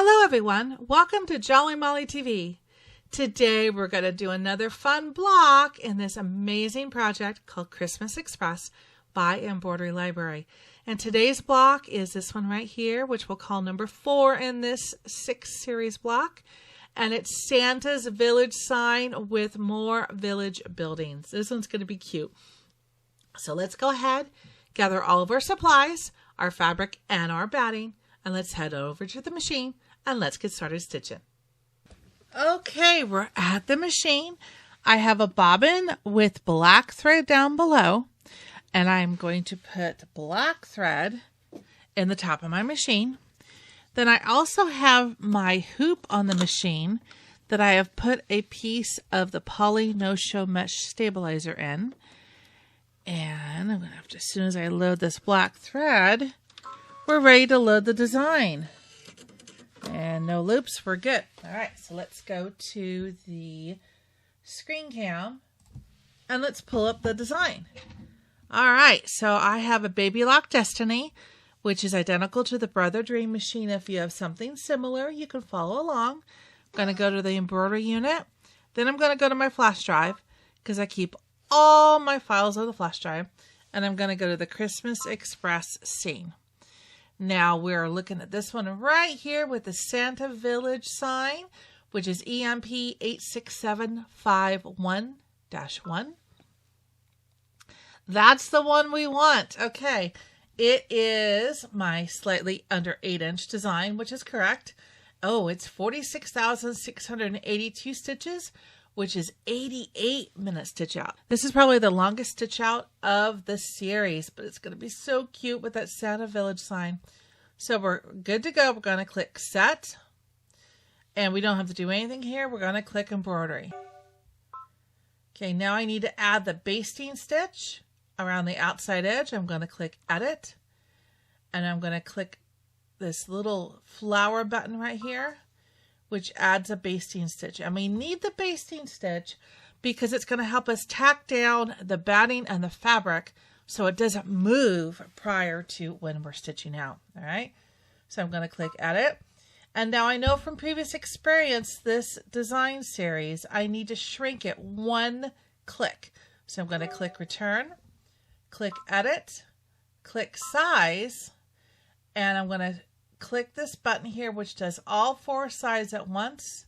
Hello everyone, welcome to Jolly Molly TV. Today we're going to do another fun block in this amazing project called Christmas Express by Embroidery Library. And today's block is this one right here, which we'll call number 4 in this 6 series block. And it's Santa's village sign with more village buildings. This one's going to be cute. So let's go ahead, gather all of our supplies, our fabric and our batting, and let's head over to the machine and let's get started stitching. Okay, we're at the machine. I have a bobbin with black thread down below, and I'm going to put black thread in the top of my machine. Then I also have my hoop on the machine that I have put a piece of the poly no-show mesh stabilizer in. And I'm going to have to, as soon as I load this black thread, we're ready to load the design. And no loops, we're good. All right, so let's go to the screen cam and let's pull up the design. All right, so I have a Baby Lock Destiny, which is identical to the Brother Dream machine. If you have something similar, you can follow along. I'm going to go to the embroidery unit. Then I'm going to go to my flash drive because I keep all my files on the flash drive. And I'm going to go to the Christmas Express scene. Now we're looking at this one right here with the Santa Village sign, which is EMP 86751-1. That's the one we want. Okay. It is my slightly under 8-inch design, which is correct. Oh, it's 46,682 stitches, which is 88 minute stitch out. This is probably the longest stitch out of the series, but it's going to be so cute with that Santa Village sign. So we're good to go. We're going to click set, and we don't have to do anything here. We're going to click embroidery. Okay, now I need to add the basting stitch around the outside edge. I'm going to click edit, and I'm going to click this little flower button right here, which adds a basting stitch. And we need the basting stitch because it's going to help us tack down the batting and the fabric so it doesn't move prior to when we're stitching out. All right, so I'm going to click edit. And now I know from previous experience, this design series, I need to shrink it 1 click. So I'm going to click return, click edit, click size, and I'm going to click this button here, which does all 4 sides at once.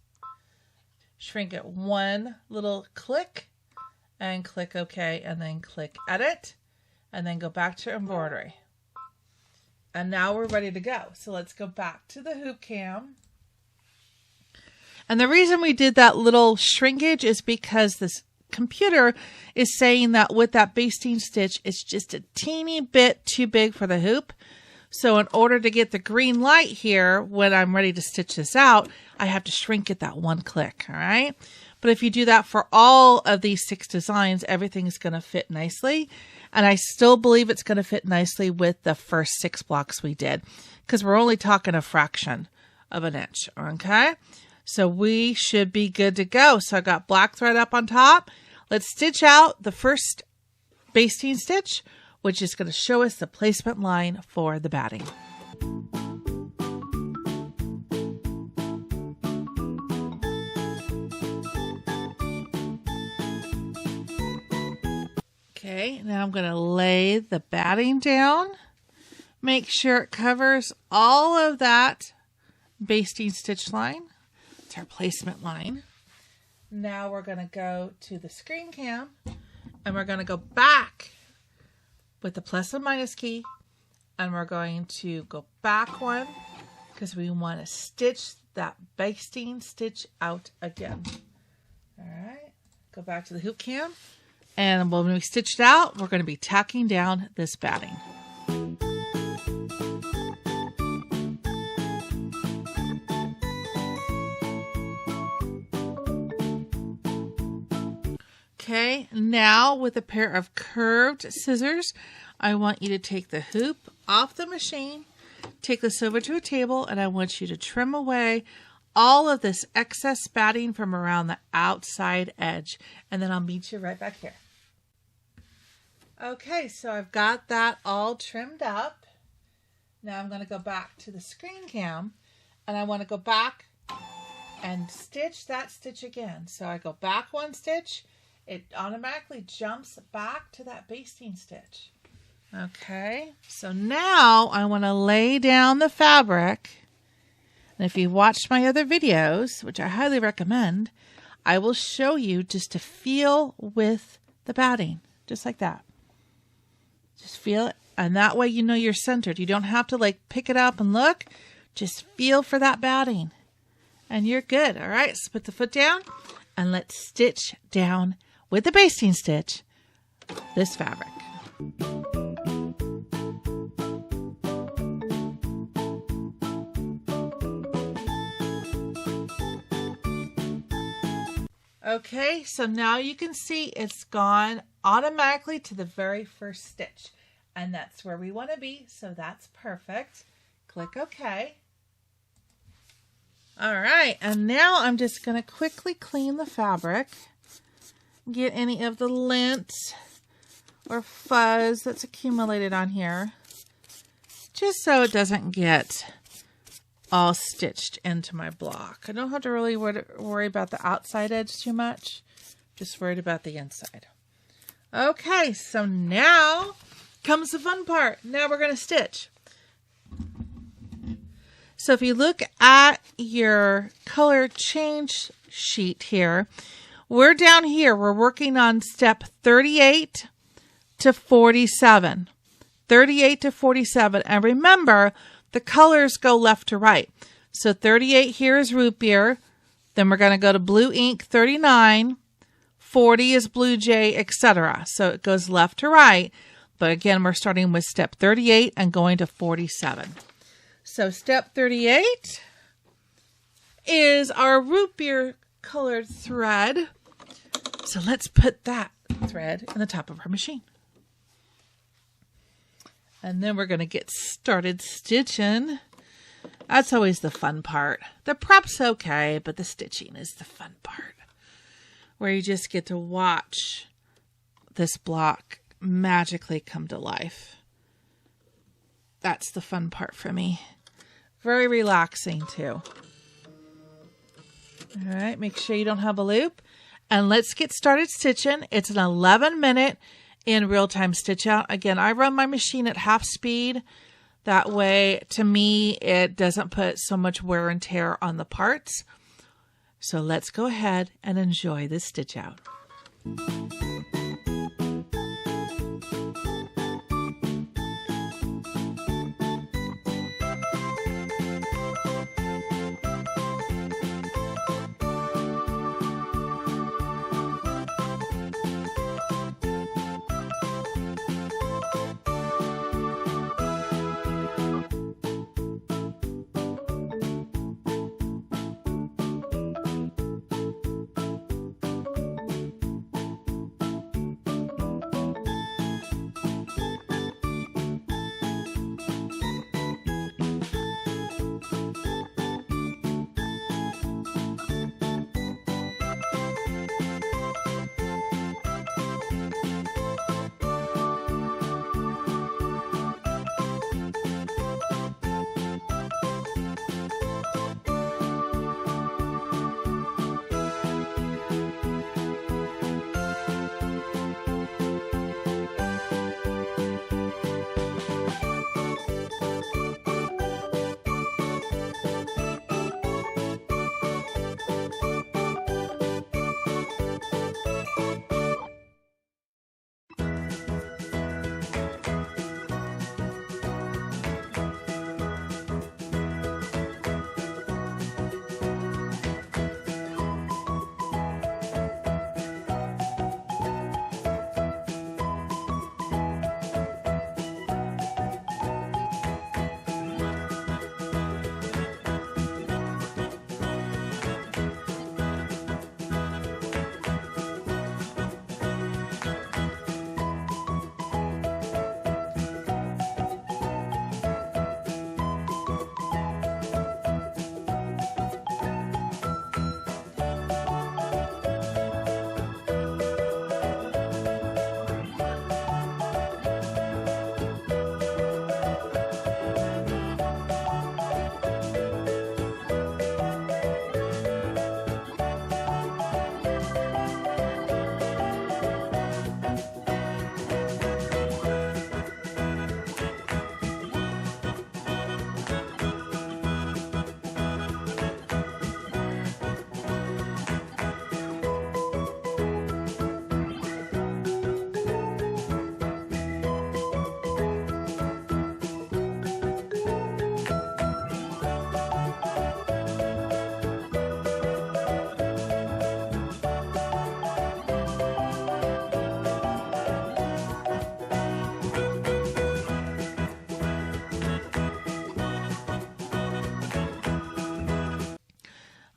Shrink it 1 little click and click OK, and then click edit, and then go back to embroidery. And now we're ready to go. So let's go back to the hoop cam. And the reason we did that little shrinkage is because this computer is saying that with that basting stitch, it's just a teeny bit too big for the hoop. So in order to get the green light here, when I'm ready to stitch this out, I have to shrink it that 1 click, all right? But if you do that for all of these 6 designs, everything's going to fit nicely. And I still believe it's going to fit nicely with the first 6 blocks we did, because we're only talking a fraction of an inch, okay? So we should be good to go. So I got black thread up on top. Let's stitch out the first basting stitch, which is going to show us the placement line for the batting. Okay, now I'm going to lay the batting down. Make sure it covers all of that basting stitch line. It's our placement line. Now we're going to go to the screen cam, and we're going to go back with the plus and minus key, and we're going to go back 1 because we want to stitch that basting stitch out again. All right, go back to the hoop cam, and when we stitch it out, we're going to be tacking down this batting. Okay, now with a pair of curved scissors, I want you to take the hoop off the machine, take this over to a table, and I want you to trim away all of this excess batting from around the outside edge. And then I'll meet you right back here. Okay, so I've got that all trimmed up. Now I'm going to go back to the screen cam, and I want to go back and stitch that stitch again. So I go back one stitch, it automatically jumps back to that basting stitch. Okay, so now I want to lay down the fabric. And if you've watched my other videos, which I highly recommend, I will show you just to feel with the batting, just like that. Just feel it, and that way you know you're centered. You don't have to like pick it up and look. Just feel for that batting, and you're good. All right, so put the foot down, and let's stitch down with the basting stitch this fabric. Okay, so now you can see it's gone automatically to the very first stitch, and that's where we want to be, so that's perfect. Click OK. All right, and now I'm just going to quickly clean the fabric, get any of the lint or fuzz that's accumulated on here, just so it doesn't get all stitched into my block. I don't have to really worry about the outside edge too much, just worried about the inside. Okay, so now comes the fun part. Now we're going to stitch. So if you look at your color change sheet here, we're down here. We're working on step 38 to 47. 38 to 47. And remember, the colors go left to right. So 38 here is root beer. Then we're going to go to blue ink, 39. 40 is blue jay, etc. So it goes left to right. But again, we're starting with step 38 and going to 47. So step 38 is our root beer colored thread. So let's put that thread in the top of our machine. And then we're going to get started stitching. That's always the fun part. The prep's okay, but the stitching is the fun part, where you just get to watch this block magically come to life. That's the fun part for me. Very relaxing too. All right, make sure you don't have a loop. And let's get started stitching. It's an 11-minute in real-time stitch out. Again, I run my machine at half speed. That way, to me, it doesn't put so much wear and tear on the parts. So let's go ahead and enjoy this stitch out.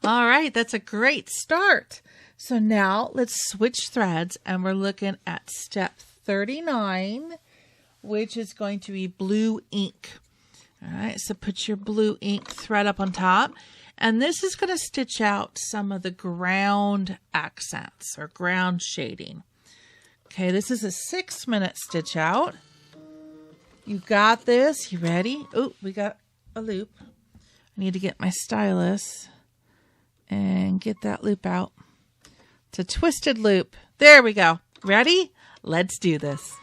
All right, that's a great start. So now let's switch threads, and we're looking at step 39, which is going to be blue ink. All right, so put your blue ink thread up on top, and this is going to stitch out some of the ground accents or ground shading. Okay, this is a 6-minute stitch out. You got this. You ready? Oh, we got a loop. I need to get my stylus and get that loop out. It's a twisted loop. There we go. Ready? Let's do this.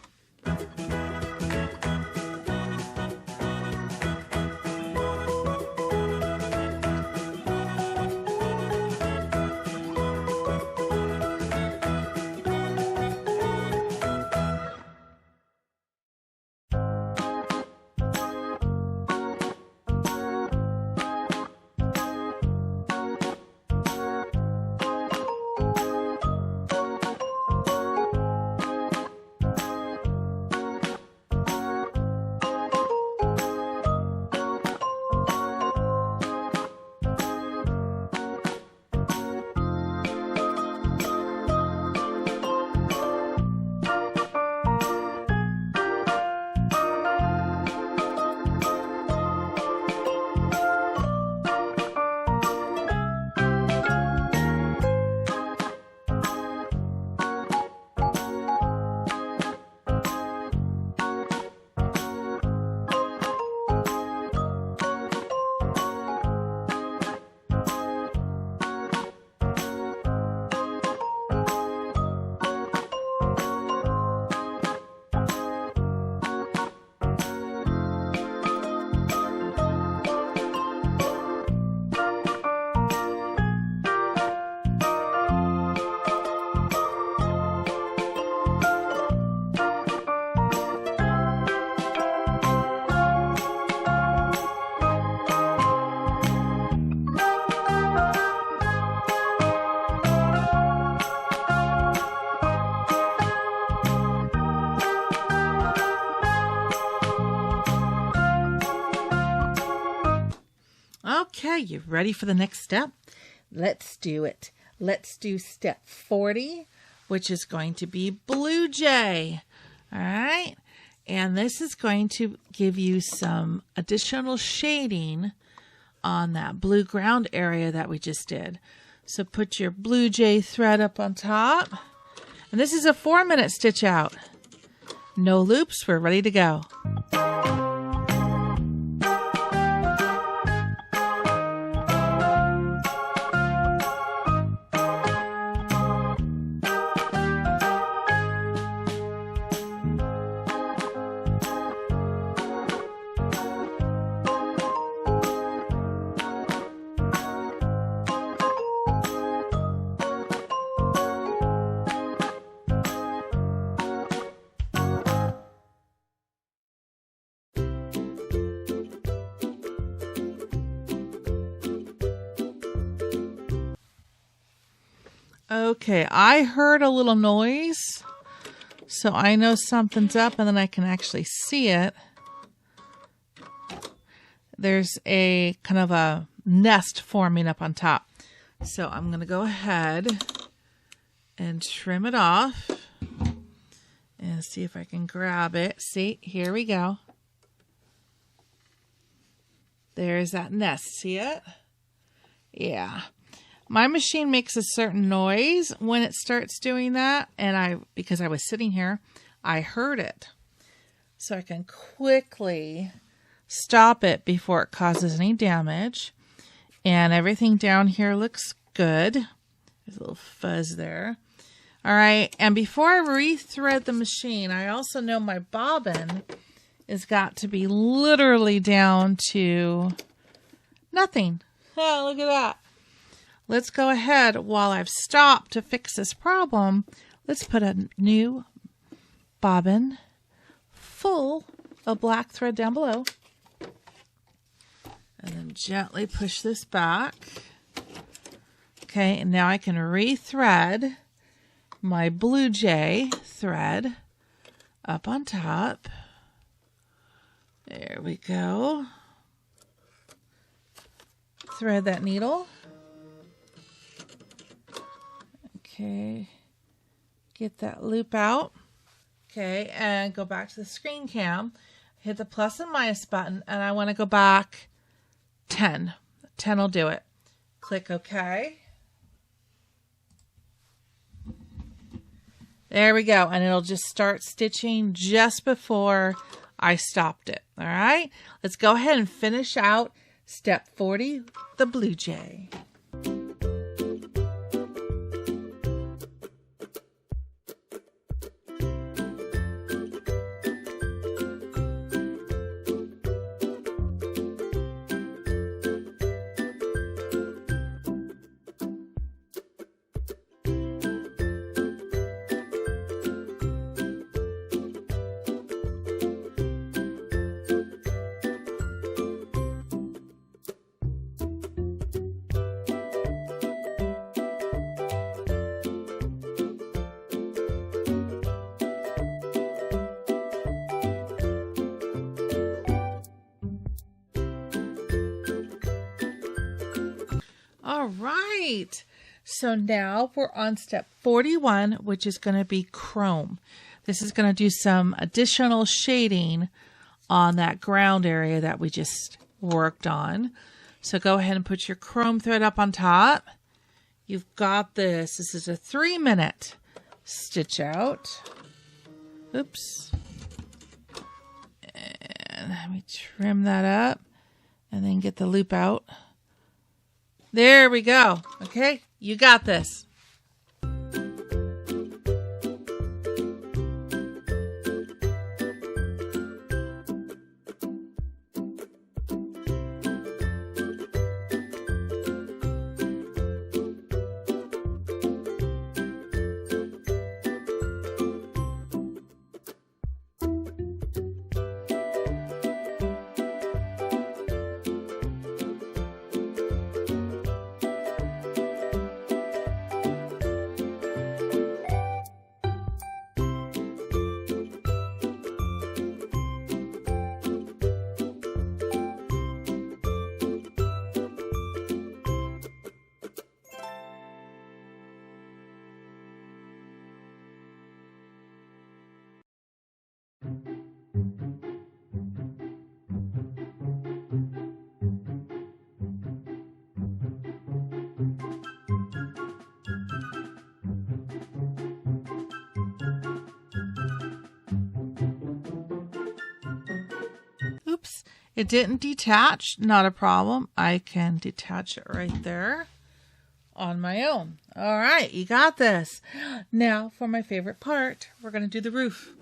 Okay, you ready for the next step? Let's do it. Let's do step 40, which is going to be blue jay. All right. And this is going to give you some additional shading on that blue ground area that we just did. So put your blue jay thread up on top. And this is a 4-minute stitch out. No loops. We're ready to go. Okay, I heard a little noise, so I know something's up, and then I can actually see it. There's a kind of a nest forming up on top. So I'm going to go ahead and trim it off and see if I can grab it. See, here we go. There's that nest. See it? Yeah. My machine makes a certain noise when it starts doing that, and because I was sitting here, I heard it. So I can quickly stop it before it causes any damage. And everything down here looks good. There's a little fuzz there. All right, and before I rethread the machine, I also know my bobbin has got to be literally down to nothing. Oh, look at that. Let's go ahead, while I've stopped to fix this problem, let's put a new bobbin full of black thread down below. And then gently push this back. Okay, and now I can rethread my blue jay thread up on top. There we go. Thread that needle. Okay, get that loop out. Okay, and go back to the screen cam. Hit the plus and minus button, and I want to go back 10. 10 will do it. Click OK. There we go, and it'll just start stitching just before I stopped it. All right, let's go ahead and finish out step 40, the blue jay. All right, so now we're on step 41, which is going to be chrome. This is going to do some additional shading on that ground area that we just worked on. So go ahead and put your chrome thread up on top. You've got this. This is a 3-minute stitch out. Oops. And let me trim that up and then get the loop out. There we go. Okay, you got this. Oops, it didn't detach. Not a problem. I can detach it right there on my own. All right, you got this. Now for my favorite part, we're going to do the roof.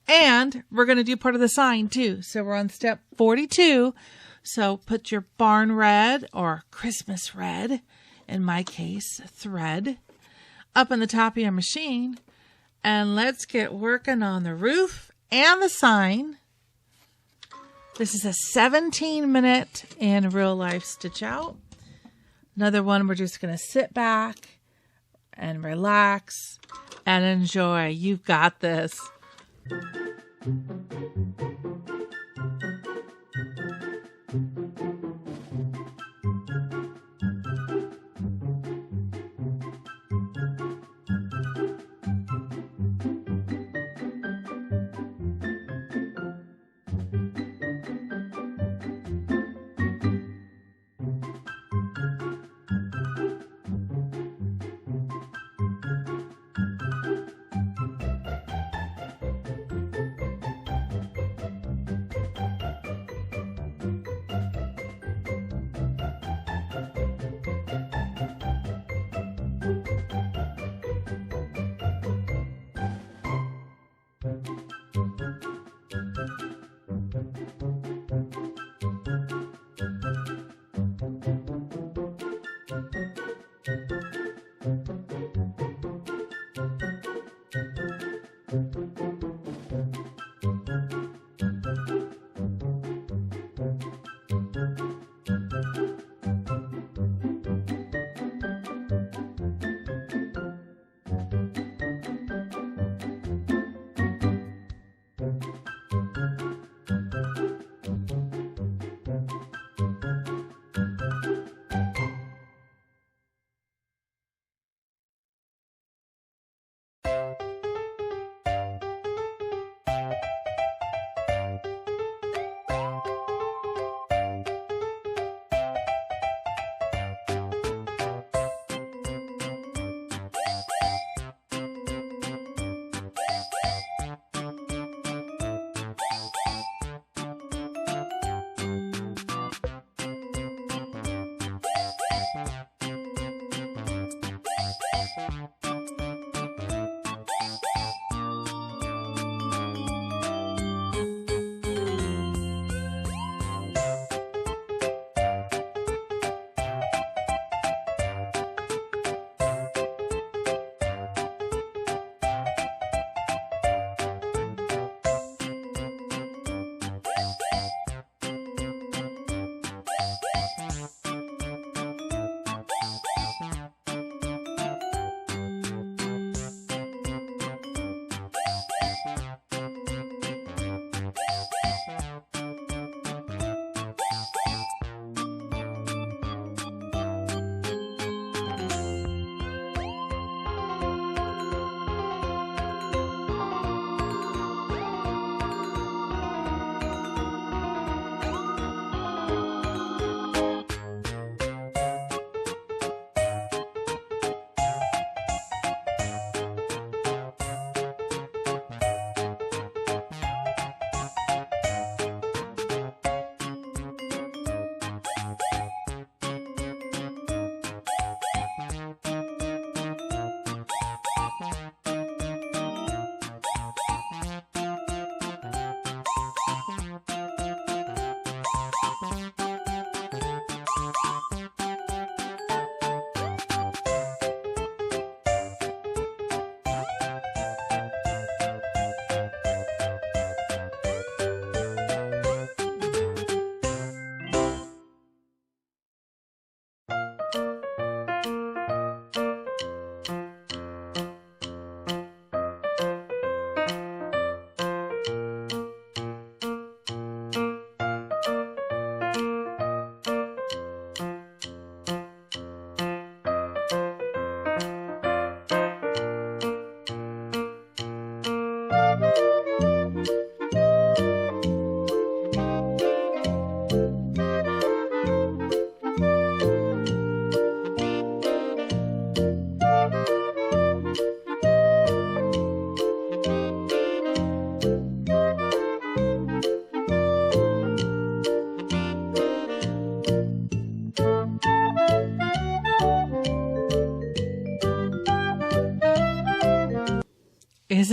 And we're going to do part of the sign too. So we're on step 42. So put your barn red or Christmas red, in my case, thread, up in the top of your machine. And let's get working on the roof and the sign. This is a 17-minute in real life stitch out. Another one we're just going to sit back and relax and enjoy. You've got this.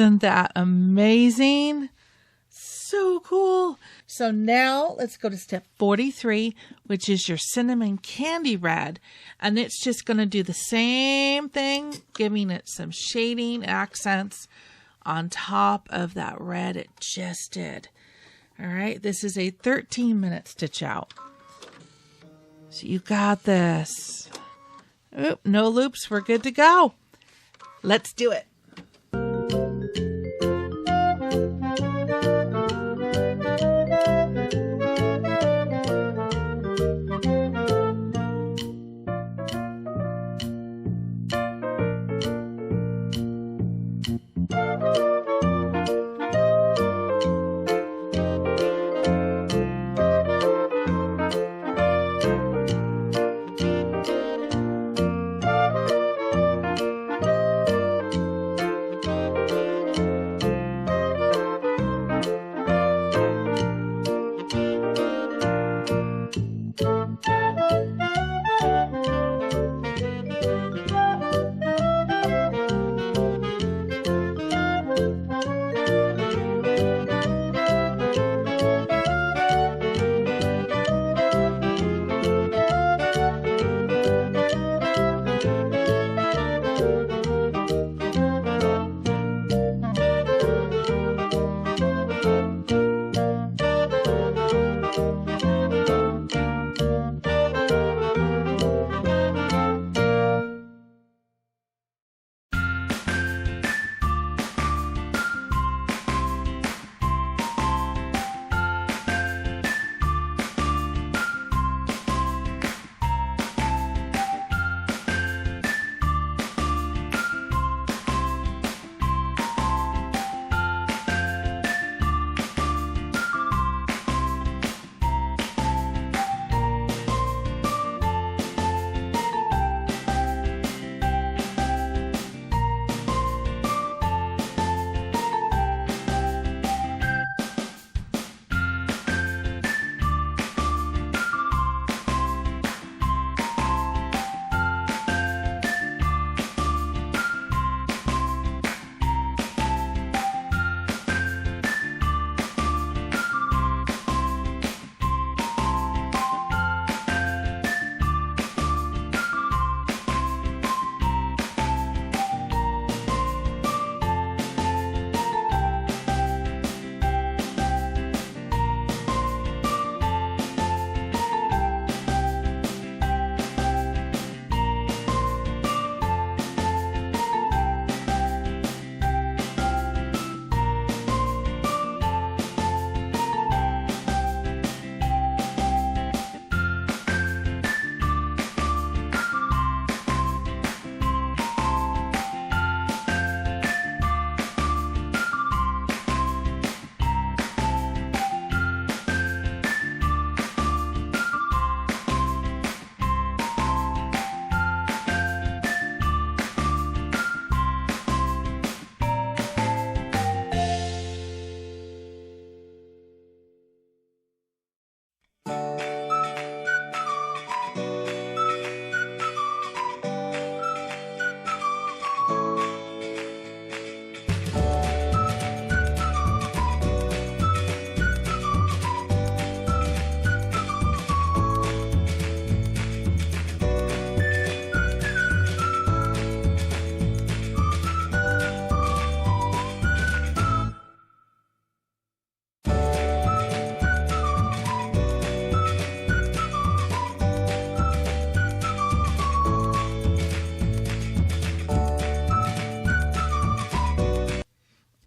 Isn't that amazing? So cool. So now let's go to step 43, which is your cinnamon candy red. And it's just going to do the same thing, giving it some shading accents on top of that red it just did. All right, this is a 13-minute stitch out. So you got this. Oop, no loops, we're good to go. Let's do it.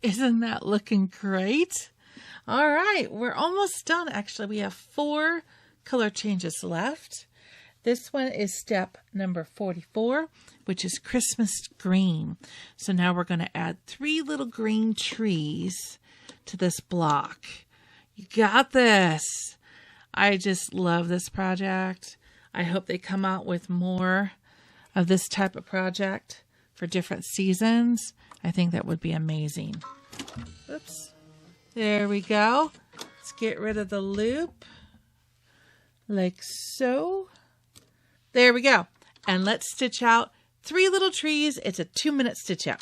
Isn't that looking great? All right, we're almost done. Actually, we have 4 color changes left. This one is step number 44, which is Christmas green. So now we're going to add 3 little green trees to this block. You got this. I just love this project. I hope they come out with more of this type of project for different seasons. I think that would be amazing. Oops. There we go. Let's get rid of the loop. Like so. There we go. And let's stitch out 3 little trees. It's a 2-minute stitch out.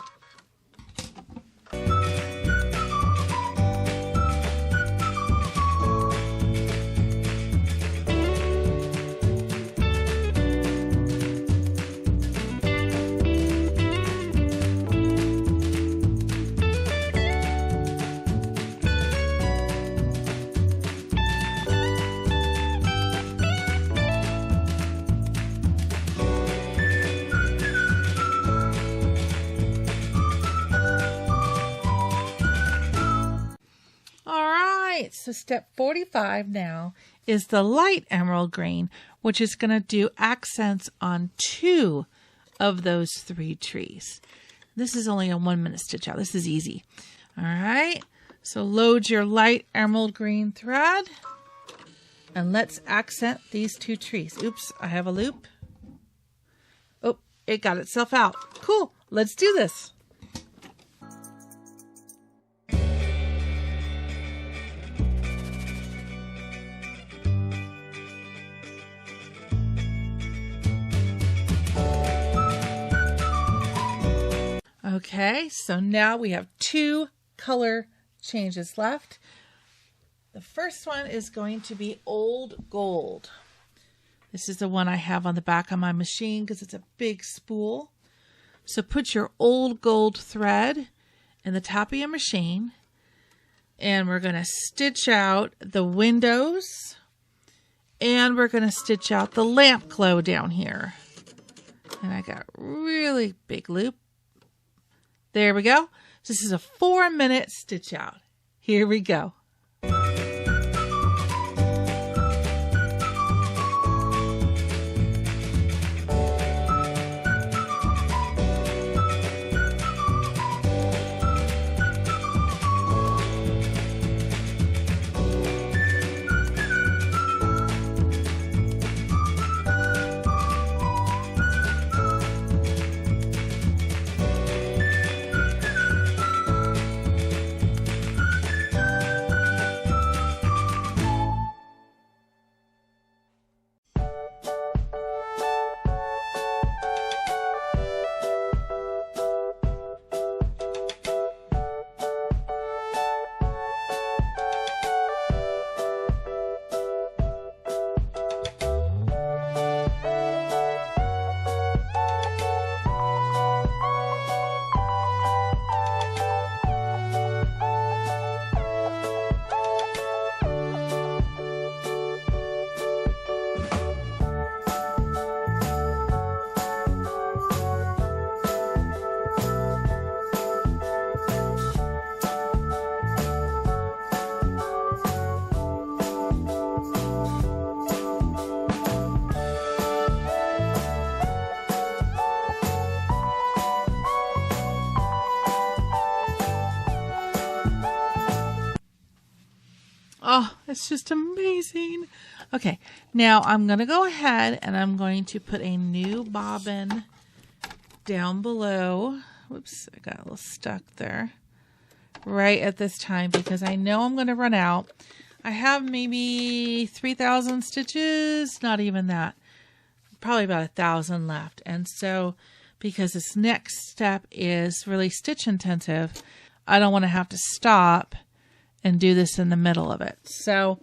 right, so step 45 now is the light emerald green, which is going to do accents on 2 of those 3 trees. This is only a 1-minute stitch out. This is easy. All right, so load your light emerald green thread and let's accent these 2 trees. Oops, I have a loop. Oh, it got itself out. Cool, let's do this. Okay, so now we have 2 color changes left. The first one is going to be Old Gold. This is the one I have on the back of my machine because it's a big spool. So put your Old Gold thread in the top of your machine, and we're going to stitch out the windows, and we're going to stitch out the lamp glow down here. And I got a really big loop. There we go. This is a 4-minute stitch out. Here we go. Oh, it's just amazing. Okay, now I'm going to go ahead and I'm going to put a new bobbin down below. Whoops, I got a little stuck there. Right at this time because I know I'm going to run out. I have maybe 3,000 stitches, not even that. Probably about 1,000 left. And so because this next step is really stitch intensive, I don't want to have to stop and do this in the middle of it. So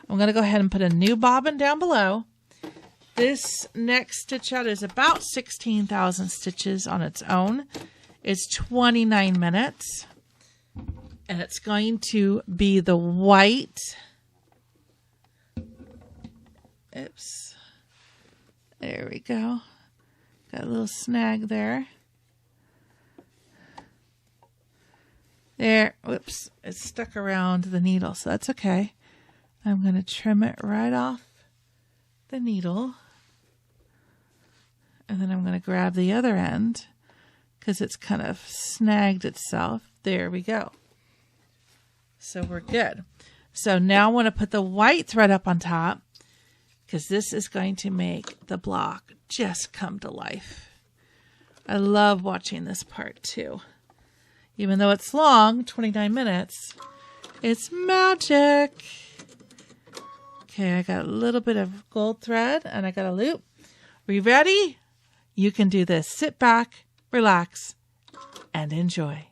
I'm going to go ahead and put a new bobbin down below. This next stitch out is about 16,000 stitches on its own. It's 29 minutes. And it's going to be the white. Oops. There we go. Got a little snag there. There, whoops, it's stuck around the needle, so that's okay. I'm going to trim it right off the needle. And then I'm going to grab the other end because it's kind of snagged itself. There we go. So we're good. So now I want to put the white thread up on top because this is going to make the block just come to life. I love watching this part too. Even though it's long, 29 minutes, it's magic. Okay, I got a little bit of gold thread and I got a loop. Are you ready? You can do this. Sit back, relax, and enjoy.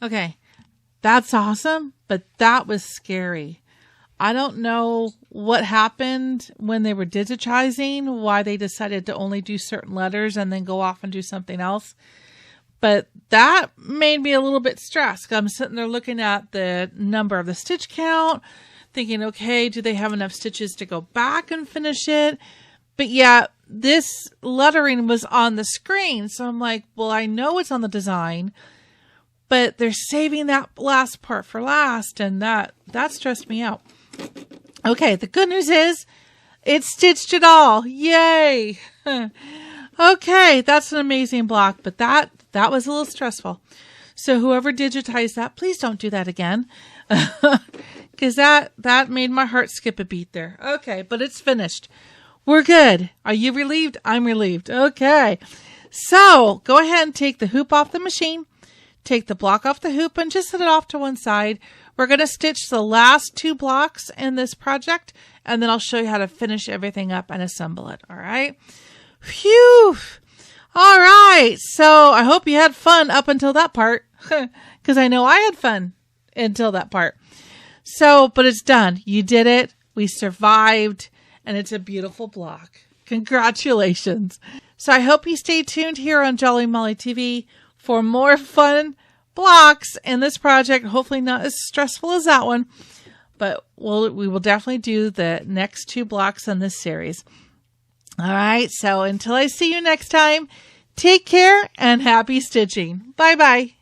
Okay, that's awesome, but that was scary. I don't know what happened when they were digitizing, why they decided to only do certain letters and then go off and do something else. But that made me a little bit stressed. I'm sitting there looking at the number of the stitch count, thinking, okay, do they have enough stitches to go back and finish it? But yeah, this lettering was on the screen. So I'm like, well, I know it's on the design, but they're saving that last part for last. And that stressed me out. Okay, the good news is it stitched it all. Yay! Okay, that's an amazing block, but that was a little stressful. So whoever digitized that, please don't do that again. Because that made my heart skip a beat there. Okay, but it's finished. We're good. Are you relieved? I'm relieved. Okay. So go ahead and take the hoop off the machine. Take the block off the hoop and just set it off to one side. We're going to stitch the last 2 blocks in this project, and then I'll show you how to finish everything up and assemble it. All right. Phew. All right. So I hope you had fun up until that part, because I know I had fun until that part. So, but it's done. You did it. We survived, and it's a beautiful block. Congratulations. So I hope you stay tuned here on Jolly Molly TV for more fun blocks in this project. Hopefully not as stressful as that one, but we will definitely do the next 2 blocks in this series. All right. So until I see you next time, take care and happy stitching. Bye-bye.